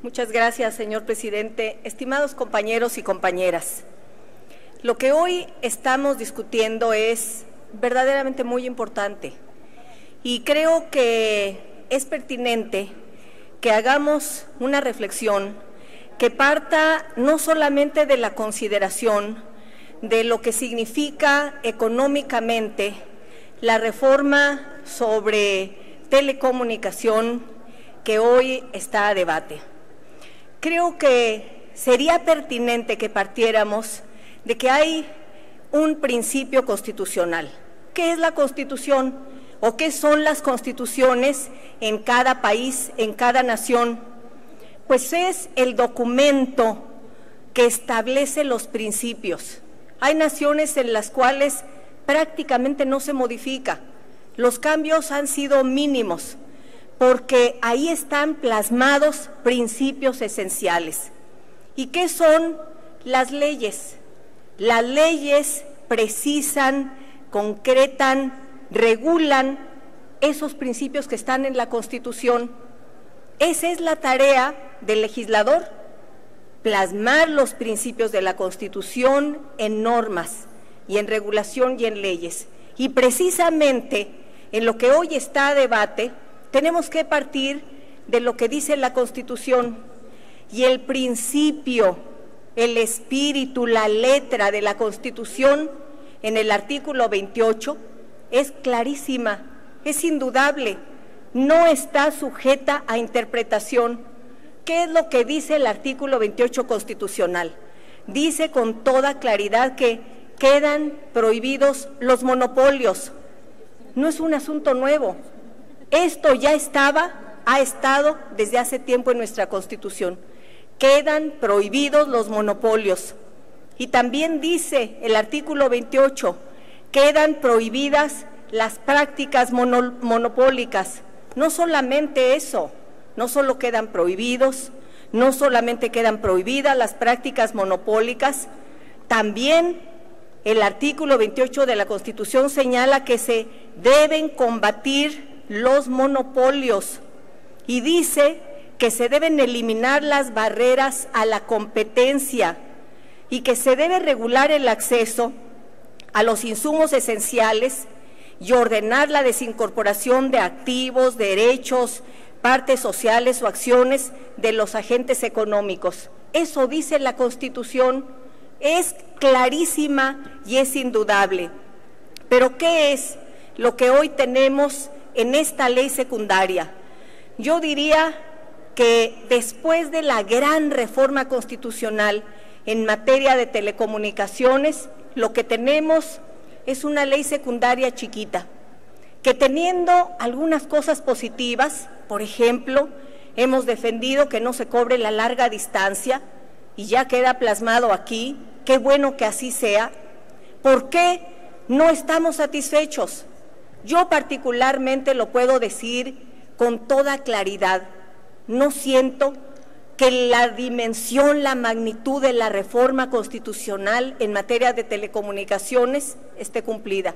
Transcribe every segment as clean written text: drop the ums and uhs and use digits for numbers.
Muchas gracias, señor presidente. Estimados compañeros y compañeras, lo que hoy estamos discutiendo es verdaderamente muy importante y creo que es pertinente que hagamos una reflexión que parta no solamente de la consideración de lo que significa económicamente la reforma sobre telecomunicación que hoy está a debate. Creo que sería pertinente que partiéramos de que hay un principio constitucional. ¿Qué es la Constitución o qué son las constituciones en cada país, en cada nación? Pues es el documento que establece los principios. Hay naciones en las cuales prácticamente no se modifica. Los cambios han sido mínimos, porque ahí están plasmados principios esenciales. ¿Y qué son las leyes? Las leyes precisan, concretan, regulan esos principios que están en la Constitución. Esa es la tarea del legislador, plasmar los principios de la Constitución en normas y en regulación y en leyes. Y precisamente en lo que hoy está a debate, tenemos que partir de lo que dice la Constitución y el principio, el espíritu, la letra de la Constitución en el artículo 28 es clarísima, es indudable, no está sujeta a interpretación. ¿Qué es lo que dice el artículo 28 constitucional? Dice con toda claridad que quedan prohibidos los monopolios. No es un asunto nuevo. Esto ya ha estado desde hace tiempo en nuestra Constitución. Quedan prohibidos los monopolios. Y también dice el artículo 28, quedan prohibidas las prácticas monopólicas. No solamente eso, no solo quedan prohibidos, no solamente quedan prohibidas las prácticas monopólicas, también el artículo 28 de la Constitución señala que se deben combatir los monopolios y dice que se deben eliminar las barreras a la competencia y que se debe regular el acceso a los insumos esenciales y ordenar la desincorporación de activos, derechos, partes sociales o acciones de los agentes económicos. Eso dice la Constitución, es clarísima y es indudable. Pero ¿qué es lo que hoy tenemos en esta ley secundaria? Yo diría que después de la gran reforma constitucional en materia de telecomunicaciones, lo que tenemos es una ley secundaria chiquita, que teniendo algunas cosas positivas, por ejemplo, hemos defendido que no se cobre la larga distancia y ya queda plasmado aquí, qué bueno que así sea. ¿Por qué no estamos satisfechos? Yo particularmente lo puedo decir con toda claridad, no siento que la dimensión, la magnitud de la reforma constitucional en materia de telecomunicaciones esté cumplida,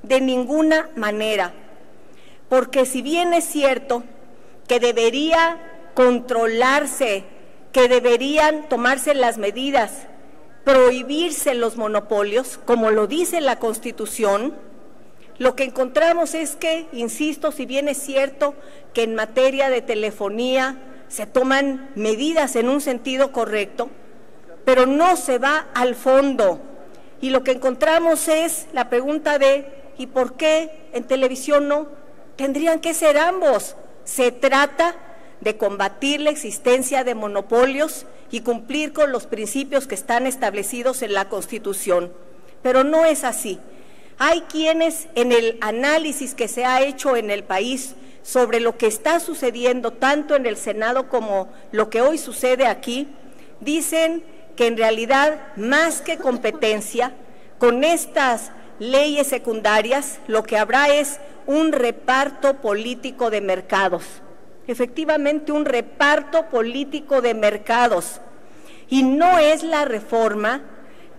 de ninguna manera, porque si bien es cierto que debería controlarse, que deberían tomarse las medidas, prohibirse los monopolios, como lo dice la Constitución, lo que encontramos es que, insisto, si bien es cierto que en materia de telefonía se toman medidas en un sentido correcto, pero no se va al fondo. Y lo que encontramos es la pregunta de ¿y por qué en televisión no? Tendrían que ser ambos. Se trata de combatir la existencia de monopolios y cumplir con los principios que están establecidos en la Constitución. Pero no es así. Hay quienes en el análisis que se ha hecho en el país sobre lo que está sucediendo tanto en el Senado como lo que hoy sucede aquí, dicen que en realidad más que competencia, con estas leyes secundarias lo que habrá es un reparto político de mercados. Efectivamente, un reparto político de mercados. Y no es la reforma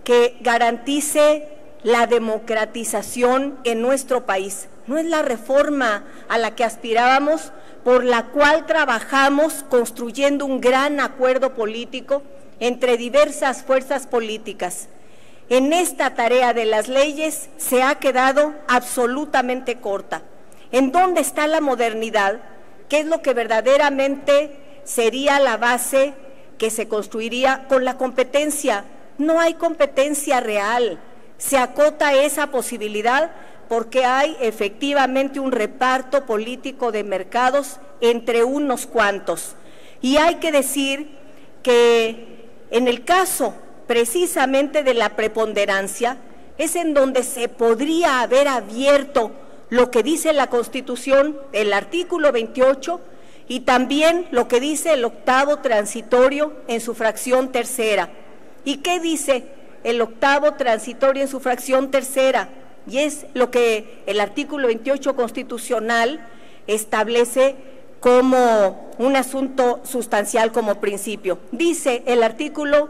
que garantice la democratización en nuestro país. no es la reforma a la que aspirábamos, por la cual trabajamos construyendo un gran acuerdo político entre diversas fuerzas políticas. En esta tarea de las leyes se ha quedado absolutamente corta. ¿En dónde está la modernidad? ¿Qué es lo que verdaderamente sería la base que se construiría con la competencia? No hay competencia real. Se acota esa posibilidad porque hay efectivamente un reparto político de mercados entre unos cuantos. Y hay que decir que en el caso precisamente de la preponderancia es en donde se podría haber abierto lo que dice la Constitución, el artículo 28, y también lo que dice el 8º transitorio en su fracción tercera. ¿Y qué dice el 8º transitorio en su fracción tercera? Y es lo que el artículo 28 constitucional establece como un asunto sustancial, como principio. Dice el artículo,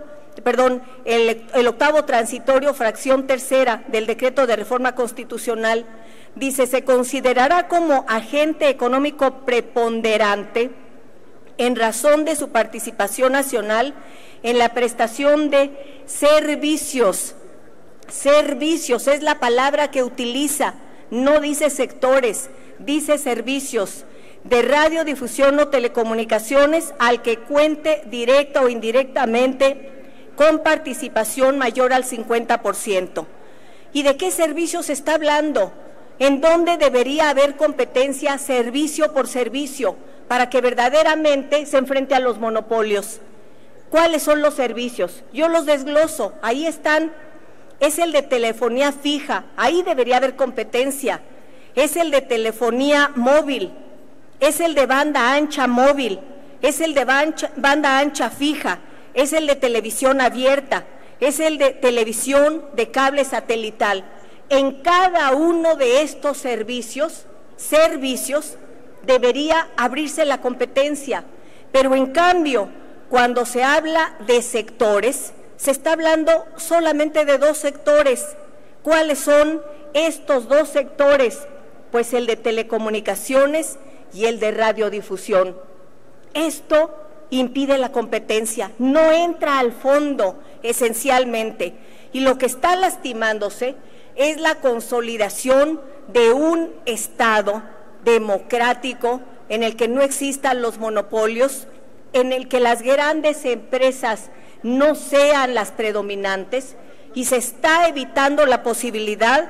el 8º transitorio, fracción tercera del decreto de reforma constitucional, dice: se considerará como agente económico preponderante en razón de su participación nacional en la prestación de servicios. Servicios es la palabra que utiliza, no dice sectores, dice servicios de radiodifusión o telecomunicaciones al que cuente directa o indirectamente con participación mayor al 50%. ¿Y de qué servicios se está hablando? ¿En dónde debería haber competencia servicio por servicio para que verdaderamente se enfrente a los monopolios? ¿Cuáles son los servicios? Yo los desgloso, ahí están. Es el de telefonía fija, ahí debería haber competencia. Es el de telefonía móvil, es el de banda ancha móvil, es el de banda ancha fija, es el de televisión abierta, es el de televisión de cable satelital. En cada uno de estos servicios debería abrirse la competencia, pero en cambio, cuando se habla de sectores, se está hablando solamente de dos sectores. ¿Cuáles son estos dos sectores? Pues el de telecomunicaciones y el de radiodifusión. Esto impide la competencia, no entra al fondo esencialmente, y lo que está lastimándose es la consolidación de un Estado democrático en el que no existan los monopolios, en el que las grandes empresas no sean las predominantes, y se está evitando la posibilidad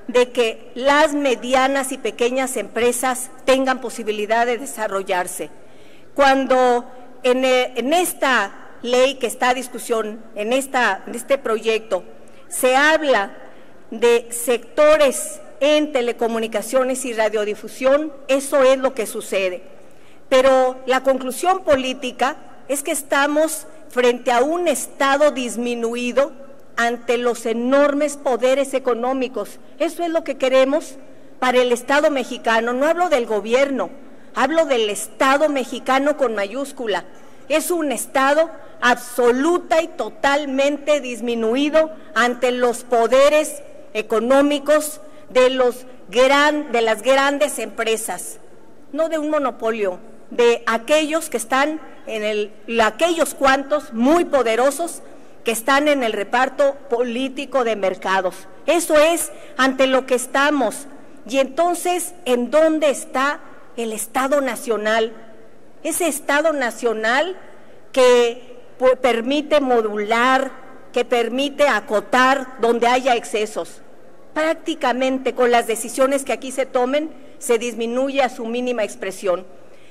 de que las medianas y pequeñas empresas tengan posibilidad de desarrollarse. Cuando en esta ley que está a discusión, en este proyecto, se habla de sectores en telecomunicaciones y radiodifusión, eso es lo que sucede. Pero la conclusión política es que estamos frente a un Estado disminuido ante los enormes poderes económicos. Eso es lo que queremos para el Estado mexicano. No hablo del gobierno, hablo del Estado mexicano con mayúscula. Es un Estado absoluta y totalmente disminuido ante los poderes económicos de las grandes empresas, no de un monopolio, de aquellos que están aquellos cuantos muy poderosos que están en el reparto político de mercados. Eso es ante lo que estamos. Y entonces, ¿en dónde está el Estado nacional? Ese Estado nacional que permite modular, que permite acotar donde haya excesos. Prácticamente con las decisiones que aquí se tomen, se disminuye a su mínima expresión.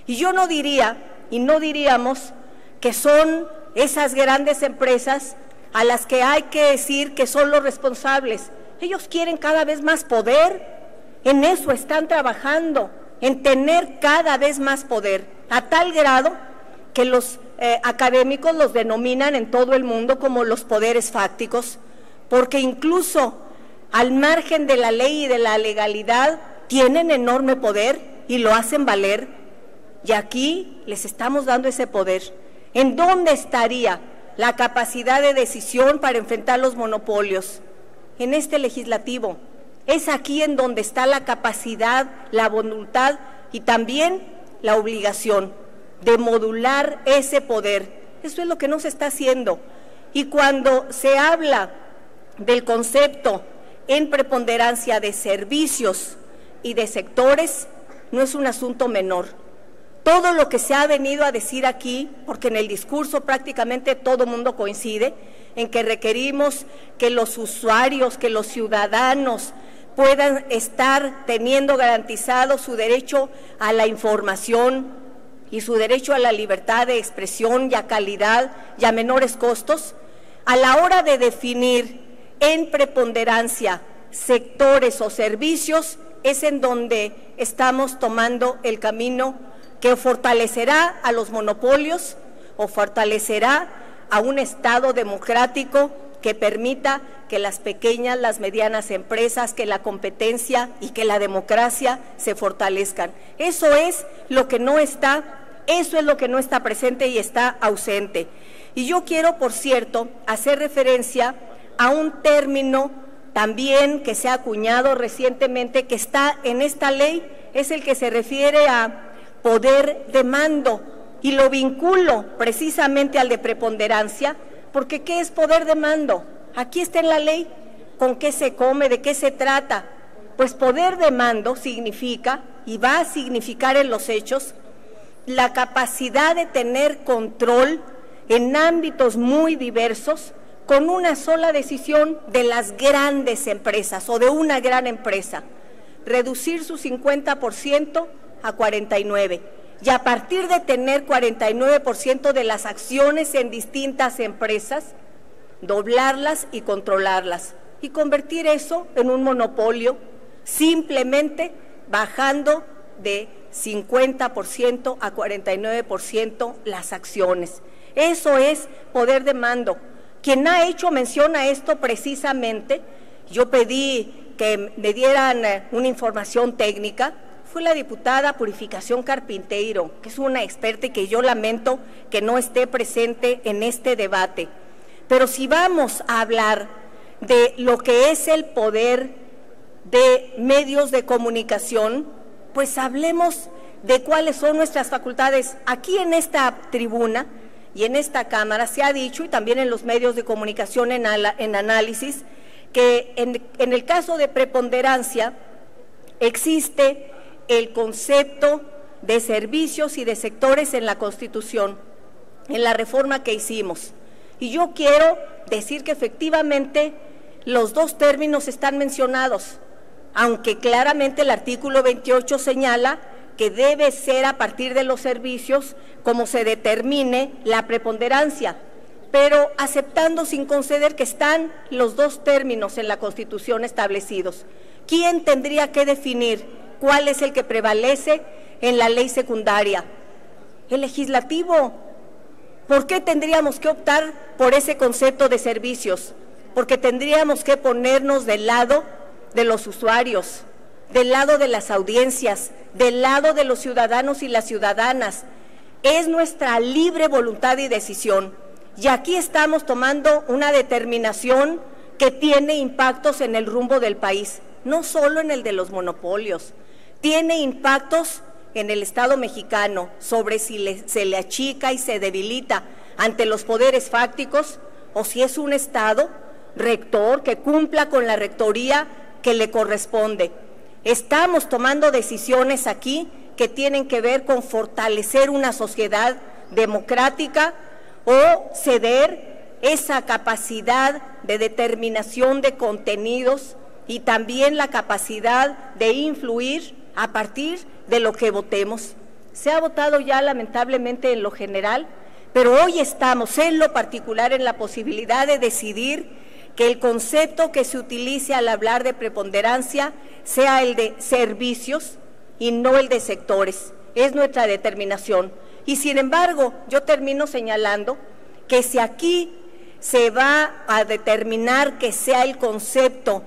Y yo no diría, y no diríamos, que son esas grandes empresas a las que hay que decir que son los responsables. Ellos quieren cada vez más poder, en eso están trabajando, en tener cada vez más poder, a tal grado que los académicos los denominan en todo el mundo como los poderes fácticos, porque incluso al margen de la ley y de la legalidad tienen enorme poder y lo hacen valer, y aquí les estamos dando ese poder. ¿En dónde estaría la capacidad de decisión para enfrentar los monopolios? En este legislativo. Es aquí en donde está la capacidad, la voluntad y también la obligación de modular ese poder. Eso es lo que no se está haciendo. Y cuando se habla del concepto en preponderancia de servicios y de sectores, no es un asunto menor. Todo lo que se ha venido a decir aquí, porque en el discurso prácticamente todo el mundo coincide en que requerimos que los usuarios, que los ciudadanos puedan estar teniendo garantizado su derecho a la información y su derecho a la libertad de expresión y a calidad y a menores costos. A la hora de definir en preponderancia sectores o servicios, es en donde estamos tomando el camino que fortalecerá a los monopolios o fortalecerá a un Estado democrático que permita que las pequeñas, las medianas empresas, que la competencia y que la democracia se fortalezcan. Eso es lo que no está presente y está ausente. Y yo quiero, por cierto, hacer referencia a un término también que se ha acuñado recientemente, que está en esta ley, es el que se refiere a poder de mando, y lo vinculo precisamente al de preponderancia, porque ¿qué es poder de mando? Aquí está en la ley. ¿Con qué se come? ¿De qué se trata? Pues poder de mando significa, y va a significar en los hechos, la capacidad de tener control en ámbitos muy diversos, con una sola decisión de las grandes empresas o de una gran empresa, reducir su 50% a 49%, y a partir de tener 49% de las acciones en distintas empresas, doblarlas y controlarlas, y convertir eso en un monopolio, simplemente bajando de 50% a 49% las acciones. Eso es poder de mando. Quien ha hecho mención a esto precisamente, yo pedí que me dieran una información técnica, fue la diputada Purificación Carpinteiro, que es una experta y que yo lamento que no esté presente en este debate. Pero si vamos a hablar de lo que es el poder de medios de comunicación, pues hablemos de cuáles son nuestras facultades. Aquí en esta tribuna y en esta Cámara se ha dicho, y también en los medios de comunicación en análisis, que en el caso de preponderancia existe el concepto de servicios y de sectores en la Constitución, en la reforma que hicimos. Y yo quiero decir que efectivamente los dos términos están mencionados, aunque claramente el artículo 28 señala que debe ser a partir de los servicios como se determine la preponderancia, pero aceptando sin conceder que están los dos términos en la Constitución establecidos. ¿Quién tendría que definir cuál es el que prevalece en la ley secundaria? El legislativo. ¿Por qué tendríamos que optar por ese concepto de servicios? Porque tendríamos que ponernos del lado de los usuarios, del lado de las audiencias, del lado de los ciudadanos y las ciudadanas. Es nuestra libre voluntad y decisión. Y aquí estamos tomando una determinación que tiene impactos en el rumbo del país, no solo en el de los monopolios, tiene impactos en el Estado mexicano sobre si se le achica y se debilita ante los poderes fácticos, o si es un Estado rector que cumpla con la rectoría que le corresponde. Estamos tomando decisiones aquí que tienen que ver con fortalecer una sociedad democrática o ceder esa capacidad de determinación de contenidos y también la capacidad de influir a partir de lo que votemos. Se ha votado ya lamentablemente en lo general, pero hoy estamos en lo particular en la posibilidad de decidir que el concepto que se utilice al hablar de preponderancia sea el de servicios y no el de sectores. Es nuestra determinación. Y sin embargo, yo termino señalando que si aquí se va a determinar que sea el concepto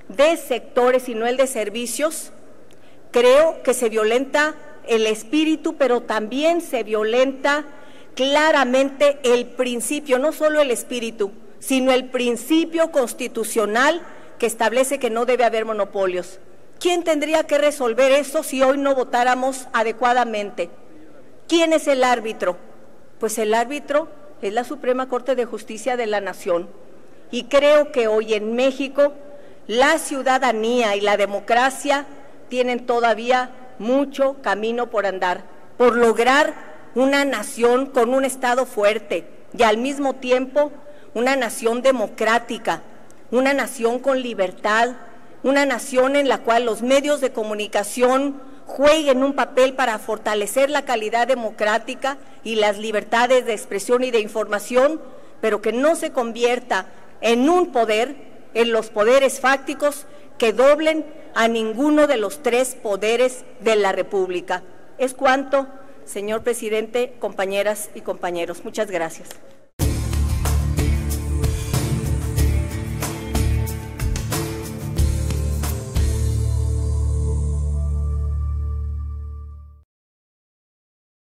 de sectores y no el de servicios, creo que se violenta el espíritu, pero también se violenta claramente el principio, no solo el espíritu, sino el principio constitucional que establece que no debe haber monopolios. ¿Quién tendría que resolver eso si hoy no votáramos adecuadamente? ¿Quién es el árbitro? Pues el árbitro es la Suprema Corte de Justicia de la Nación. Y creo que hoy en México la ciudadanía y la democracia tienen todavía mucho camino por andar, por lograr una nación con un Estado fuerte y al mismo tiempo una nación democrática, una nación con libertad, una nación en la cual los medios de comunicación jueguen un papel para fortalecer la calidad democrática y las libertades de expresión y de información, pero que no se convierta en un poder, en los poderes fácticos que doblen a ninguno de los tres poderes de la República. Es cuanto, señor presidente, compañeras y compañeros. Muchas gracias.